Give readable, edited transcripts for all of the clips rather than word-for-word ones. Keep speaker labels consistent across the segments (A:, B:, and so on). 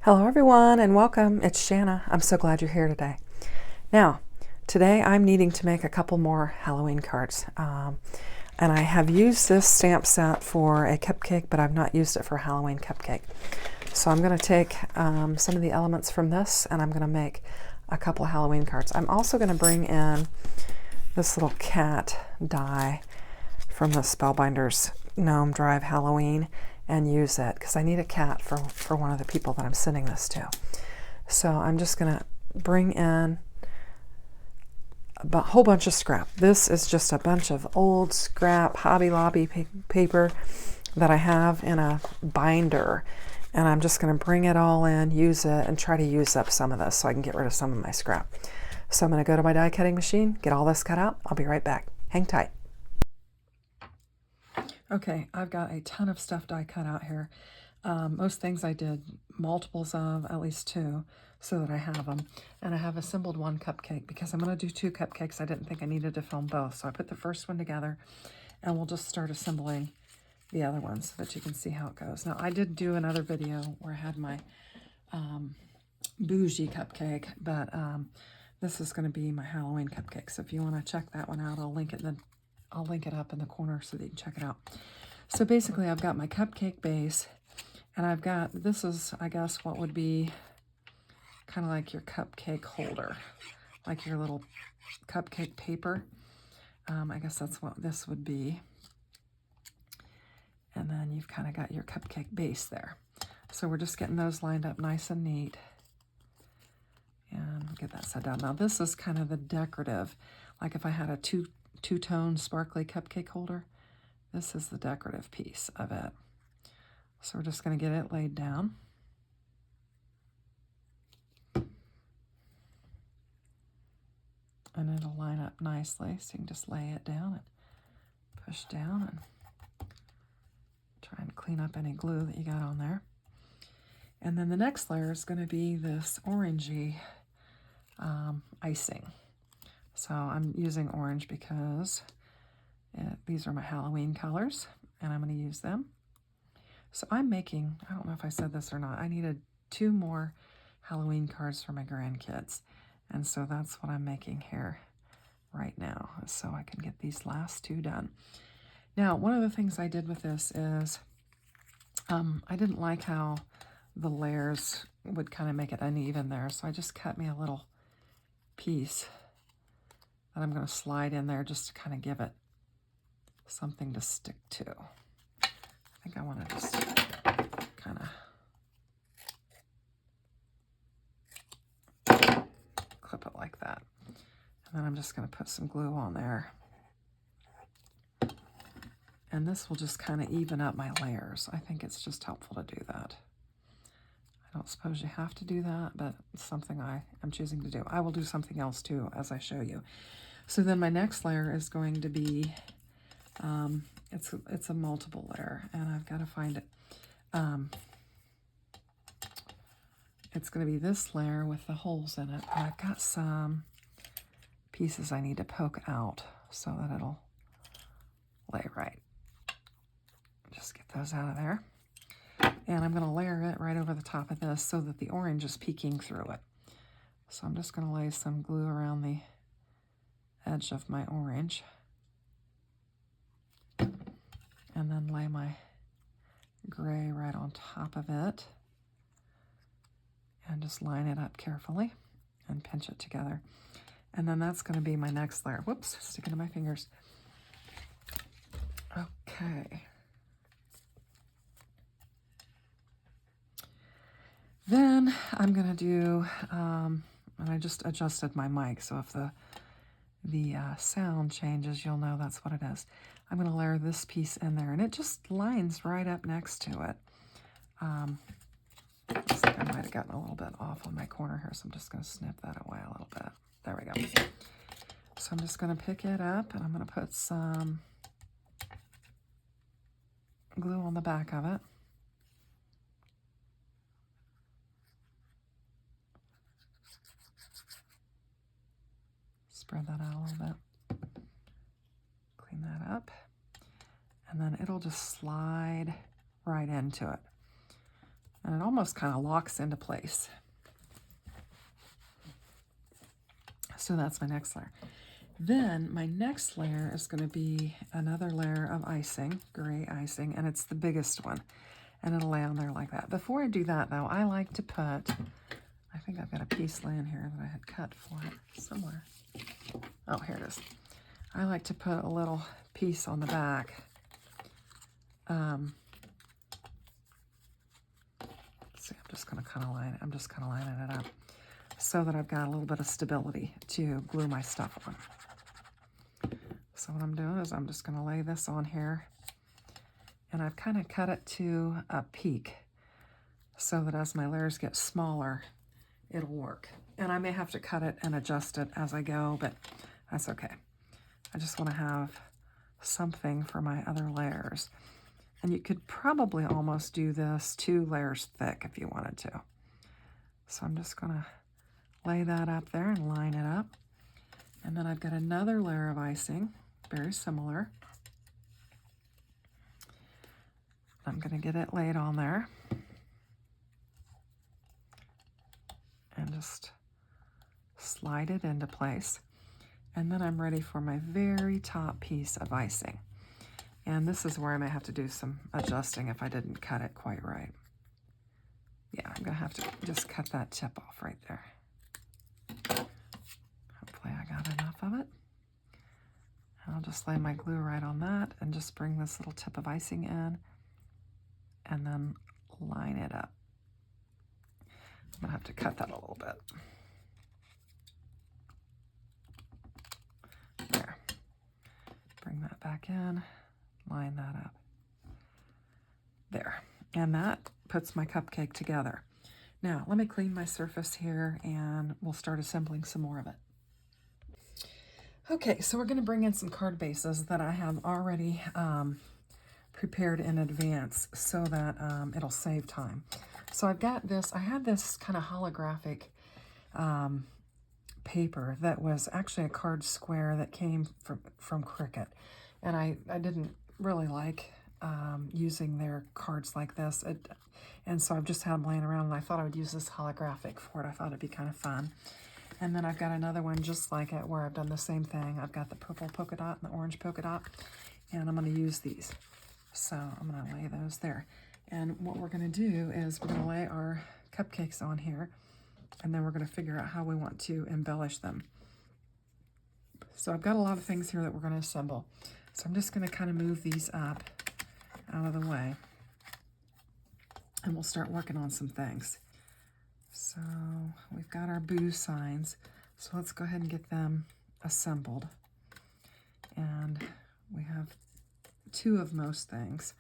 A: Hello everyone and welcome. It's Shanna. I'm so glad you're here today. Now, today I'm needing to make a couple more Halloween cards. And I have used this stamp set for a cupcake, but I've not used it for a Halloween cupcake. So I'm going to take some of the elements from this and I'm going to make a couple of Halloween cards. I'm also going to bring in this little cat die from the Spellbinders Gnome Drive Halloween and use it because I need a cat for one of the people that I'm sending this to. So I'm just going to bring in a whole bunch of scrap. This is just a bunch of old scrap Hobby Lobby paper that I have in a binder. And I'm just going to bring it all in, use it, and try to use up some of this so I can get rid of some of my scrap. So I'm going to go to my die cutting machine, get all this cut out. I'll be right back. Hang tight. Okay, I've got a ton of stuff die cut out here. Most things I did multiples of, at least two, so that I have them. And I have assembled one cupcake because I'm going to do two cupcakes. I didn't think I needed to film both. So I put the first one together and we'll just start assembling the other ones so that you can see how it goes. Now, I did do another video where I had my bougie cupcake, but this is going to be my Halloween cupcake. So if you want to check that one out, I'll link it up in the corner so that you can check it out. So basically, I've got my cupcake base, and I've got, this is, I guess, what would be kind of like your cupcake holder, like your little cupcake paper. I guess that's what this would be. And then you've kind of got your cupcake base there. So we're just getting those lined up nice and neat. And get that set down. Now this is kind of the decorative, like if I had a two-tone sparkly cupcake holder, this is the decorative piece of it. So we're just going to get it laid down. And it'll line up nicely, so you can just lay it down and push down and try and clean up any glue that you got on there. And then the next layer is going to be this orangey icing. So I'm using orange because these are my Halloween colors, and I'm going to use them. So I'm making, I don't know if I said this or not, I needed 2 more Halloween cards for my grandkids. And so that's what I'm making here right now, so I can get these last 2 done. Now, one of the things I did with this is I didn't like how the layers would kind of make it uneven there, so I just cut me a little piece that I'm going to slide in there just to kind of give it something to stick to. I think I want to just kind of clip it like that. And then I'm just going to put some glue on there. And this will just kind of even up my layers. I think it's just helpful to do that. I don't suppose you have to do that, but it's something I am choosing to do. I will do something else too as I show you. So then my next layer is going to be, it's a multiple layer, and I've got to find it. It's going to be this layer with the holes in it. And I've got some pieces I need to poke out so that it'll lay right. Just get those out of there. And I'm going to layer it right over the top of this so that the orange is peeking through it. So I'm just going to lay some glue around the edge of my orange. And then lay my gray right on top of it. And just line it up carefully and pinch it together. And then that's going to be my next layer. Whoops, sticking to my fingers. Okay. Then I'm going to do, and I just adjusted my mic, so if the sound changes, you'll know that's what it is. I'm going to layer this piece in there, and it just lines right up next to it. Looks like I might have gotten a little bit off on my corner here, so I'm just going to snip that away a little bit. There we go. So I'm just going to pick it up, and I'm going to put some glue on the back of it. Spread that out a little bit. Clean that up. And then it'll just slide right into it. And it almost kind of locks into place. So that's my next layer. Then my next layer is going to be another layer of icing, gray icing, and it's the biggest one. And it'll lay on there like that. Before I do that, though, I like to put, I think I've got a piece laying here that I had cut for it somewhere. Oh, here it is. I like to put a little piece on the back. See, I'm just going to kind of line it. I'm just kind of lining it up so that I've got a little bit of stability to glue my stuff on. So what I'm doing is I'm just going to lay this on here, and I've kind of cut it to a peak so that as my layers get smaller, it'll work. And I may have to cut it and adjust it as I go, but that's okay. I just want to have something for my other layers. And you could probably almost do this 2 layers thick if you wanted to. So I'm just going to lay that up there and line it up. And then I've got another layer of icing, very similar. I'm going to get it laid on there. And just slide it into place. And then I'm ready for my very top piece of icing. And this is where I may have to do some adjusting if I didn't cut it quite right. Yeah, I'm going to have to just cut that tip off right there. Hopefully I got enough of it. And I'll just lay my glue right on that and just bring this little tip of icing in and then line it up. I'm going to have to cut that a little bit. There. Bring that back in, line that up. There. And that puts my cupcake together. Now, let me clean my surface here and we'll start assembling some more of it. Okay, so we're going to bring in some card bases that I have already prepared in advance so that it'll save time. So I've got this, I had this kind of holographic paper that was actually a card square that came from Cricut. And I didn't really like using their cards like this. And so I've just had them laying around, and I thought I would use this holographic for it. I thought it'd be kind of fun. And then I've got another one just like it where I've done the same thing. I've got the purple polka dot and the orange polka dot, and I'm going to use these. So I'm going to lay those there. And what we're going to do is we're going to lay our cupcakes on here, and then we're going to figure out how we want to embellish them. So I've got a lot of things here that we're going to assemble. So I'm just going to kind of move these up out of the way, and we'll start working on some things. So we've got our boo signs. So let's go ahead and get them assembled. And we have 2 of most things.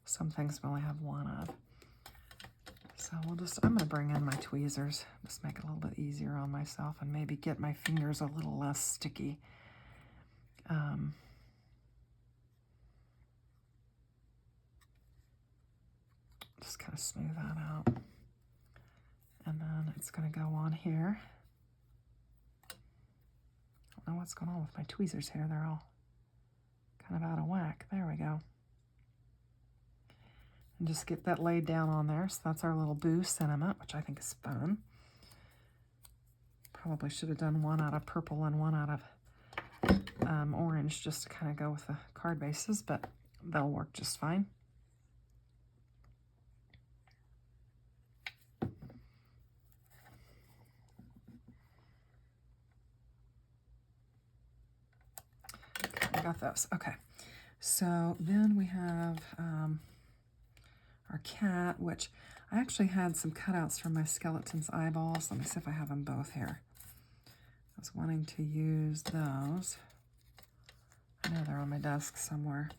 A: Some things we only have 1 of. So I'm going to bring in my tweezers, just make it a little bit easier on myself and maybe get my fingers a little less sticky. Just kind of smooth that out. And then it's going to go on here. I don't know what's going on with my tweezers here. They're all kind of out of whack. There we go. And just get that laid down on there. So that's our little boo sentiment, which I think is fun. Probably should have done 1 out of purple and 1 out of orange just to kind of go with the card bases, but they'll work just fine. I got those. Okay. So then we have our cat, which I actually had some cutouts from my skeleton's eyeballs. Let me see if I have them both here. I was wanting to use those. I know they're on my desk somewhere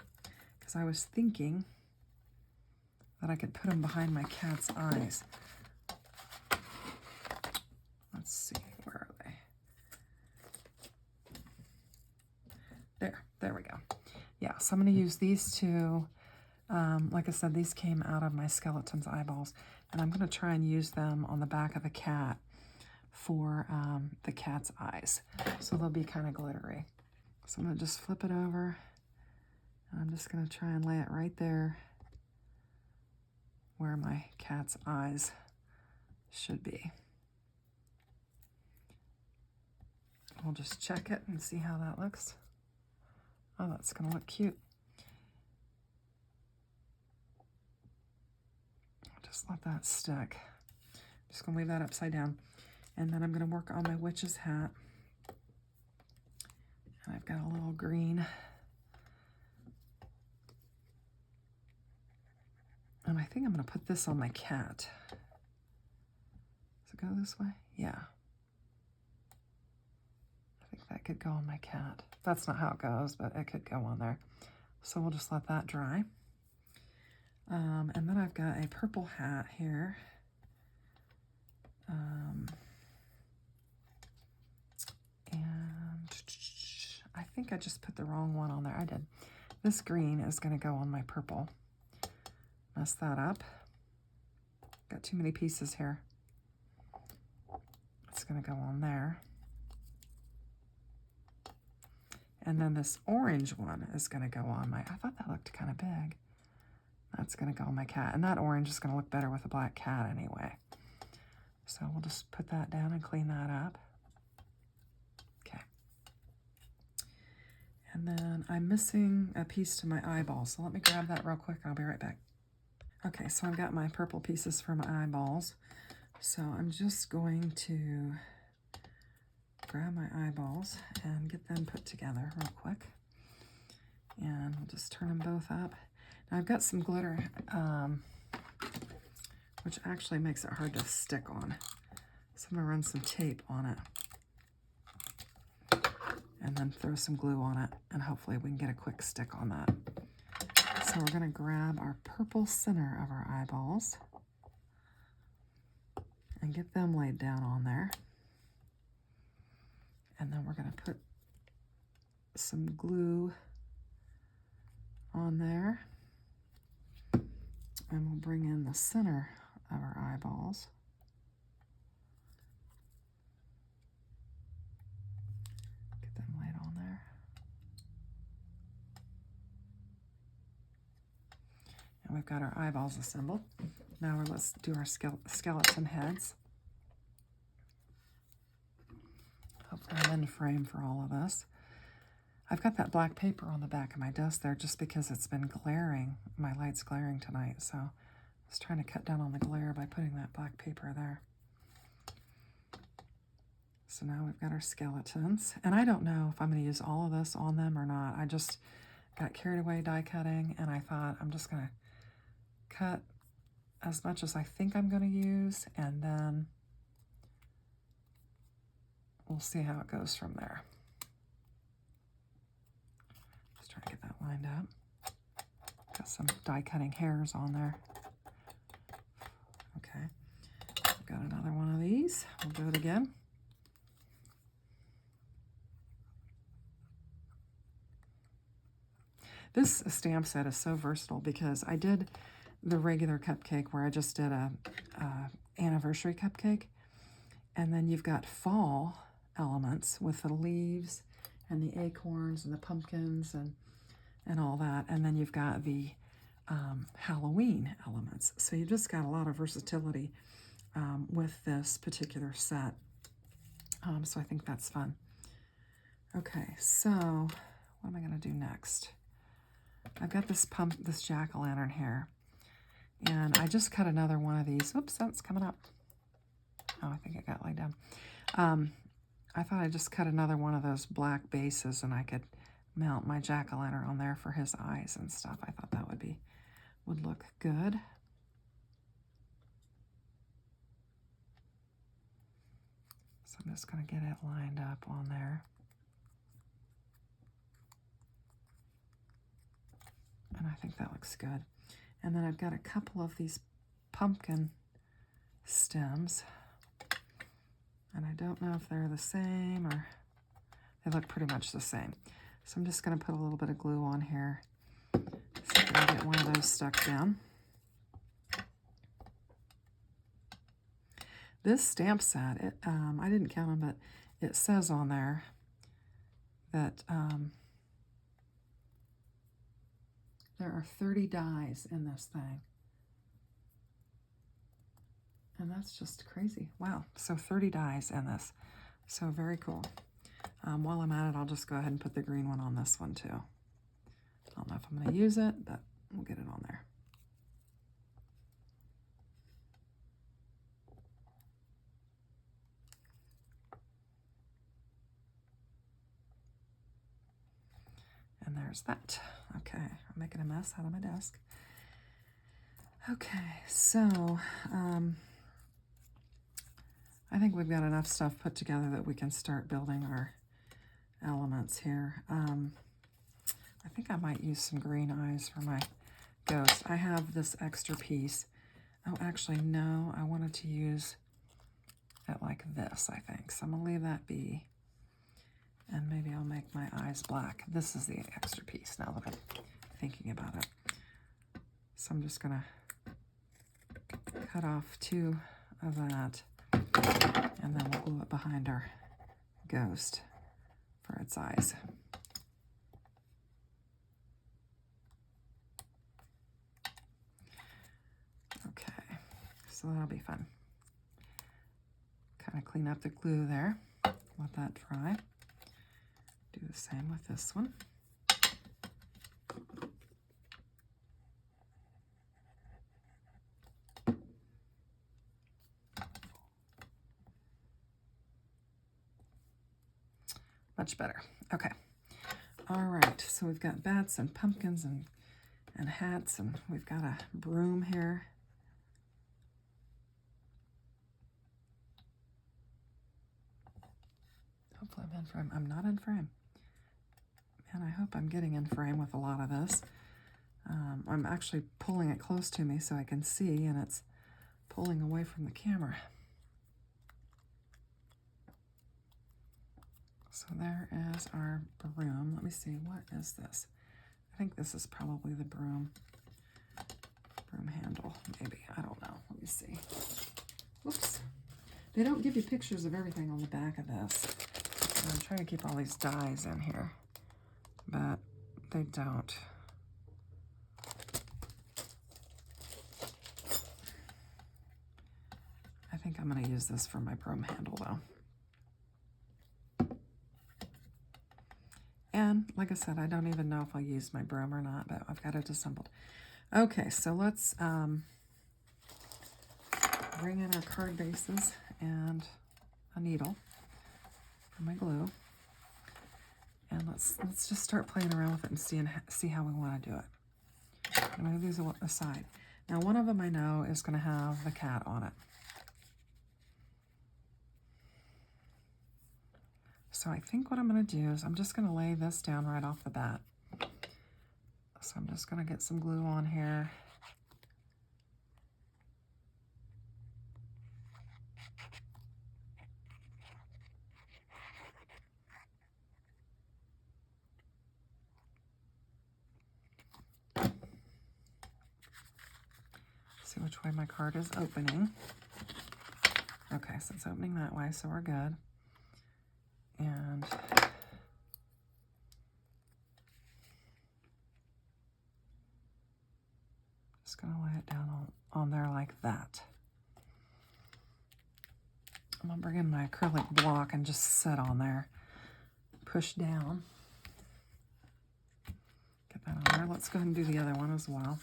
A: because I was thinking that I could put them behind my cat's eyes. Let's see, where are they? There we go. Yeah, so I'm going to use these 2. Like I said, these came out of my skeleton's eyeballs, and I'm going to try and use them on the back of the cat for the cat's eyes. So they'll be kind of glittery. So I'm going to just flip it over, and I'm just going to try and lay it right there where my cat's eyes should be. We'll just check it and see how that looks. Oh, that's going to look cute. Just let that stick. Just going to leave that upside down. And then I'm going to work on my witch's hat. And I've got a little green. And I think I'm going to put this on my cat. Does it go this way? Yeah. I think that could go on my cat. That's not how it goes, but it could go on there. So we'll just let that dry. And then I've got a purple hat here. And I think I just put the wrong one on there. I did. This green is going to go on my purple. Mess that up. Got too many pieces here. It's going to go on there. And then this orange one is going to go on my, I thought that looked kind of big. That's going to go on my cat. And that orange is going to look better with a black cat anyway. So we'll just put that down and clean that up. Okay. And then I'm missing a piece to my eyeball. So let me grab that real quick. I'll be right back. Okay, so I've got my purple pieces for my eyeballs. So I'm just going to grab my eyeballs and get them put together real quick. And we'll just turn them both up. Now I've got some glitter, which actually makes it hard to stick on. So I'm gonna run some tape on it and then throw some glue on it, and hopefully we can get a quick stick on that. So we're gonna grab our purple center of our eyeballs and get them laid down on there. And then we're gonna put some glue on there. And we'll bring in the center of our eyeballs. Get them laid on there. And we've got our eyeballs assembled. Now let's do our skeleton heads. Hopefully I'm in frame for all of this. I've got that black paper on the back of my desk there just because it's been glaring. My light's glaring tonight, so I was trying to cut down on the glare by putting that black paper there. So now we've got our skeletons. And I don't know if I'm going to use all of this on them or not. I just got carried away die cutting, and I thought I'm just going to cut as much as I think I'm going to use, and then we'll see how it goes from there. Just trying to get that lined up. Got some die cutting hairs on there. Okay, I've got another one of these. We'll do it again. This stamp set is so versatile because I did the regular cupcake where I just did a anniversary cupcake, and then you've got fall elements with the leaves and the acorns and the pumpkins and all that, and then you've got the Halloween elements. So you've just got a lot of versatility with this particular set. So I think that's fun. Okay, so what am I going to do next? I've got this jack-o'-lantern here, and I just cut another one of these. Oops, that's coming up. Oh, I think it got laid down. I thought I just cut another one of those black bases, and I could mount my jack-o'-lantern on there for his eyes and stuff. I thought that would look good. So I'm just going to get it lined up on there. And I think that looks good. And then I've got a couple of these pumpkin stems. And I don't know if they're the same or they look pretty much the same. So I'm just going to put a little bit of glue on here so I can get one of those stuck down. This stamp set, I didn't count them, but it says on there that there are 30 dies in this thing. And that's just crazy. Wow, so 30 dies in this. So very cool. While I'm at it, I'll just go ahead and put the green one on this one too. I don't know if I'm going to use it, but we'll get it on there. And there's that. Okay, I'm making a mess out of my desk. Okay, so I think we've got enough stuff put together that we can start building our elements here. I think I might use some green eyes for my ghost. I have this extra piece. Oh, actually, no, I wanted to use it like this, I think. So I'm going to leave that be. And maybe I'll make my eyes black. This is the extra piece now that I'm thinking about it. So I'm just going to cut off 2 of that. And then we'll glue it behind our ghost for its eyes. Okay, so that'll be fun. Kind of clean up the glue there. Let that dry. Do the same with this one. Much better. Okay. All right, so we've got bats and pumpkins and hats, and we've got a broom here. Hopefully I'm in frame. I'm not in frame. Man, I hope I'm getting in frame with a lot of this. I'm actually pulling it close to me so I can see, and it's pulling away from the camera. So there is our broom. Let me see, what is this? I think this is probably the broom handle, maybe. I don't know. Let me see. Whoops. They don't give you pictures of everything on the back of this. I'm trying to keep all these dies in here, but they don't. I think I'm going to use this for my broom handle, though. And like I said, I don't even know if I'll use my broom or not, but I've got it assembled. Okay, so let's bring in our card bases and a needle for my glue. And let's just start playing around with it and see how we want to do it. I'm going to move these aside. Now, one of them I know is going to have the cat on it. So I think what I'm going to do is I'm just going to lay this down right off the bat. So I'm just going to get some glue on here. See which way my card is opening. Okay, so it's opening that way, so we're good. And just going to lay it down on there like that. I'm going to bring in my acrylic block and just sit on there. Push down. Get that on there. Let's go ahead and do the other one as well.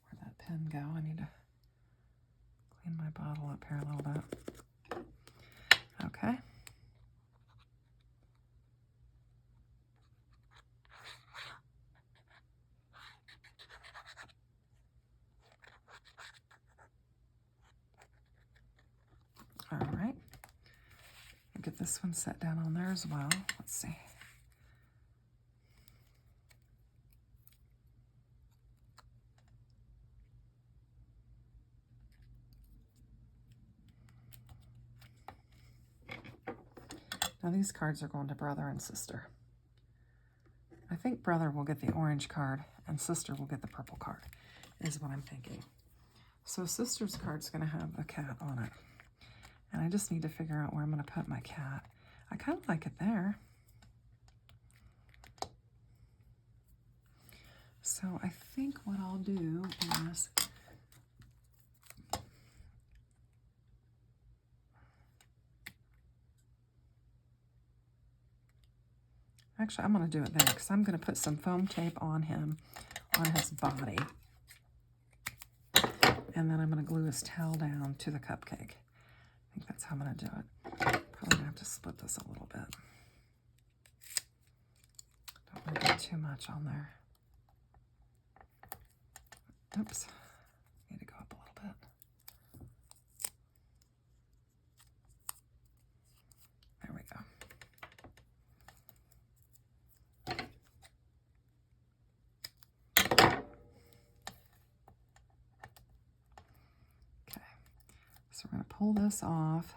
A: Where'd that pen go? I need to clean my bottle up here a little bit. Okay. All right. Get this one set down on there as well. Let's see. Now these cards are going to brother and sister. I think brother will get the orange card and sister will get the purple card, is what I'm thinking. So sister's card's going to have a cat on it. And I just need to figure out where I'm going to put my cat. I kind of like it there. So I think what I'll do is Actually, I'm going to do it there because I'm going to put some foam tape on him, on his body. And then I'm going to glue his tail down to the cupcake. I think that's how I'm going to do it. Probably going to have to split this a little bit. Don't want to get too much on there. Oops. Need to go up a little bit. There we go. Okay. So we're going to pull this off.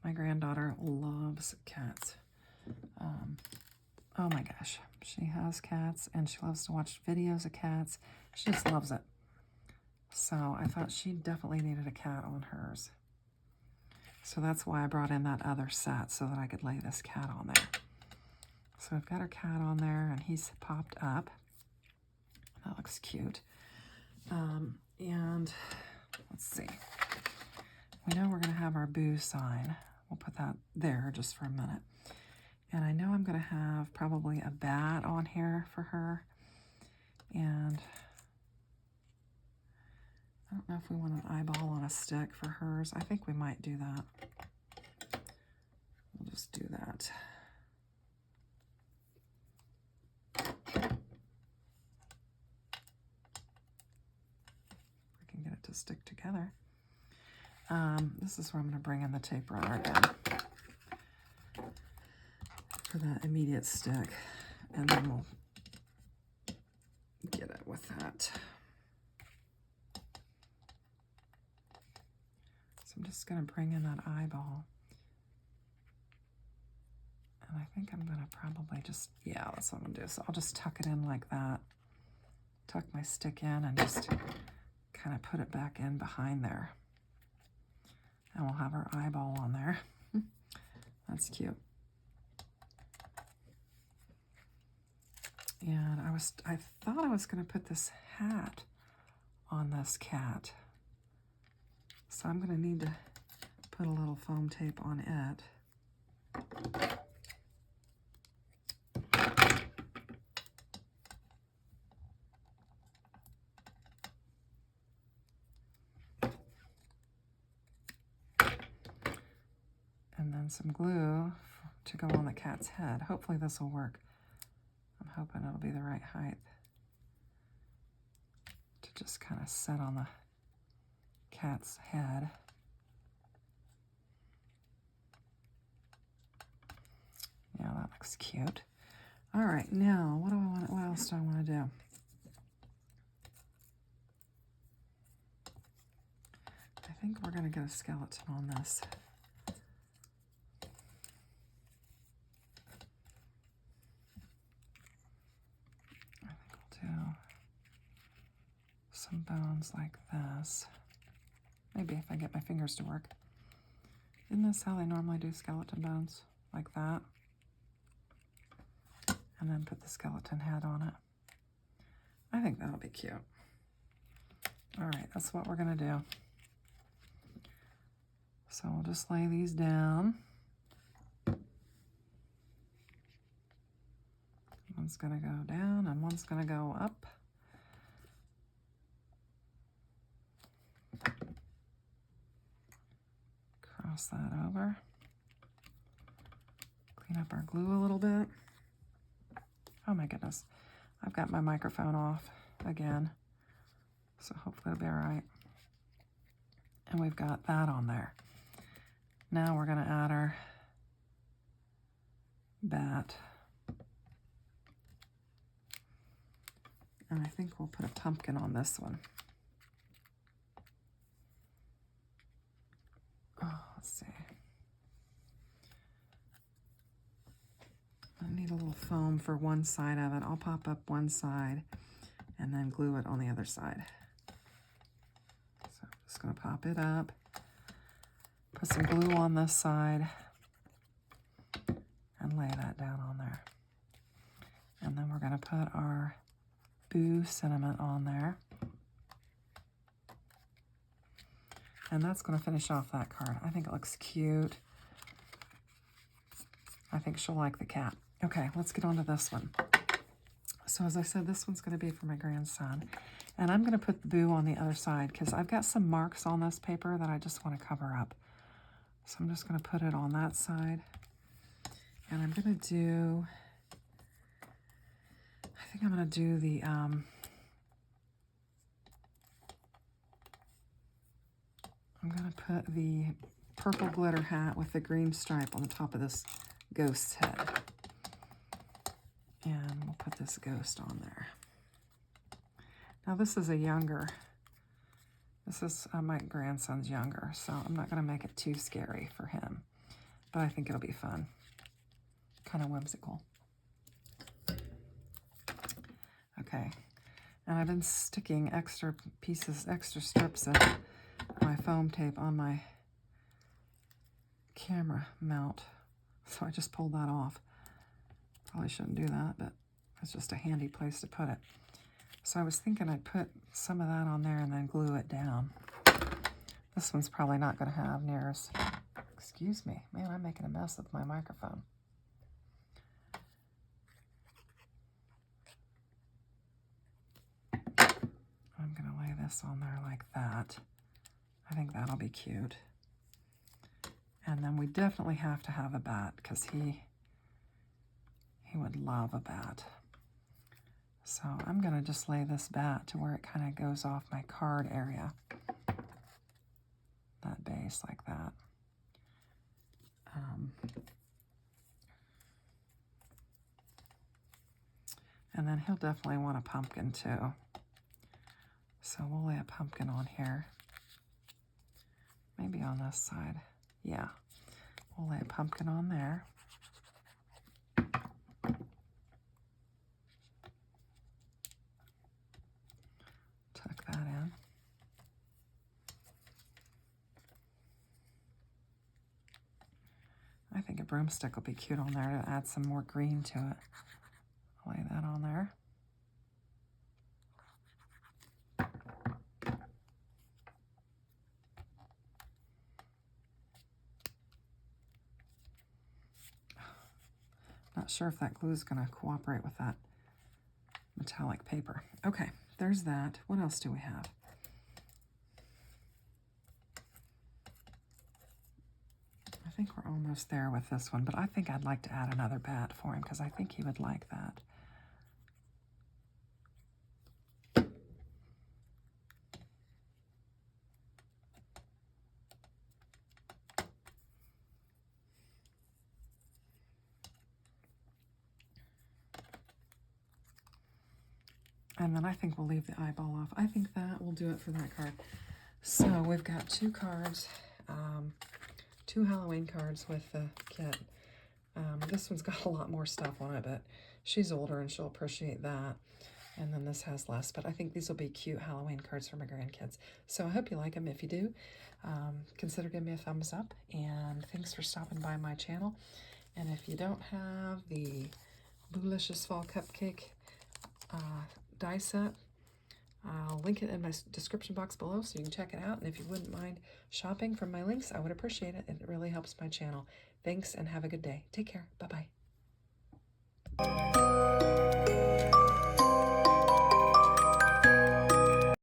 A: My granddaughter loves cats. Oh my gosh. She has cats and she loves to watch videos of cats. She just loves it. So I thought she definitely needed a cat on hers. So that's why I brought in that other set so that I could lay this cat on there. So I've got her cat on there and he's popped up. That looks cute. And let's see. We know we're going to have our boo sign. We'll put that there just for a minute. And I know I'm going to have probably a bat on here for her. And I don't know if we want an eyeball on a stick for hers. I think we might do that. We'll just do that. I can get it to stick together. This is where I'm going to bring in the tape runner again for that immediate stick, and then we'll get it with that. So I'm just going to bring in that eyeball, and I think I'm going to probably just, yeah, that's what I'm going to do. So I'll just tuck it in like that, tuck my stick in, and just kind of put it back in behind there. And we'll have our eyeball on there. That's cute. And I thought I was going to put this hat on this cat. So I'm going to need to put a little foam tape on it. And then some glue to go on the cat's head. Hopefully this will work. I'm hoping it'll be the right height to just kind of set on the cat's head. Yeah, that looks cute. All right, now what do I want? What else do I want to do? I think we're going to get a skeleton on this. Some bones like this. Maybe if I get my fingers to work. Isn't this how they normally do skeleton bones? Like that. And then put the skeleton head on it. I think that'll be cute. All right, that's what we're going to do. So we'll just lay these down. One's going to go down and one's going to go up. Cross that over. Clean up our glue a little bit. Oh my goodness. I've got my microphone off again. So hopefully it'll be all right. And we've got that on there. Now we're going to add our bat. And I think we'll put a pumpkin on this one. Oh, let's see. I need a little foam for one side of it. I'll pop up one side and then glue it on the other side. So I'm just going to pop it up, put some glue on this side, and lay that down on there. And then we're going to put our boo sentiment on there. And that's going to finish off that card. I think it looks cute. I think she'll like the cat. Okay, let's get on to this one. So as I said, this one's going to be for my grandson. And I'm going to put the boo on the other side because I've got some marks on this paper that I just want to cover up. So I'm just going to put it on that side. And I'm going to do, I think I'm going to do the, I'm going to put the purple glitter hat with the green stripe on the top of this ghost's head. And we'll put this ghost on there. Now this is a younger, this is my grandson's younger, so I'm not going to make it too scary for him. But I think it'll be fun. Kind of whimsical. Okay, and I've been sticking extra pieces, extra strips of my foam tape on my camera mount. So I just pulled that off. Probably shouldn't do that, but it's just a handy place to put it. So I was thinking I'd put some of that on there and then glue it down. This one's probably not going to have near as... Excuse me. Man, I'm making a mess with my microphone. I'm going to lay this on there like that. I think that'll be cute. And then we definitely have to have a bat because he would love a bat. So I'm going to just lay this bat to where it kind of goes off my card area. That base like that. And then he'll definitely want a pumpkin too. So we'll lay a pumpkin on here. Maybe on this side. Yeah. We'll lay a pumpkin on there. Tuck that in. I think a broomstick will be cute on there to add some more green to it. I'll lay that on there. Not sure if that glue is going to cooperate with that metallic paper. Okay, there's that. What else do we have? I think we're almost there with this one, but I think I'd like to add another bat for him because I think he would like that. And then I think we'll leave the eyeball off. I think that will do it for that card. So we've got two cards, two Halloween cards with the kit. This one's got a lot more stuff on it, but she's older and she'll appreciate that. And then this has less, but I think these will be cute Halloween cards for my grandkids. So I hope you like them. If you do, consider giving me a thumbs up. And thanks for stopping by my channel. And if you don't have the Boolicious Fall Cupcake die set, I'll link it in my description box below so you can check it out. And if you wouldn't mind shopping from my links, I would appreciate it. It really helps my channel. Thanks and have a good day. Take care. Bye-bye.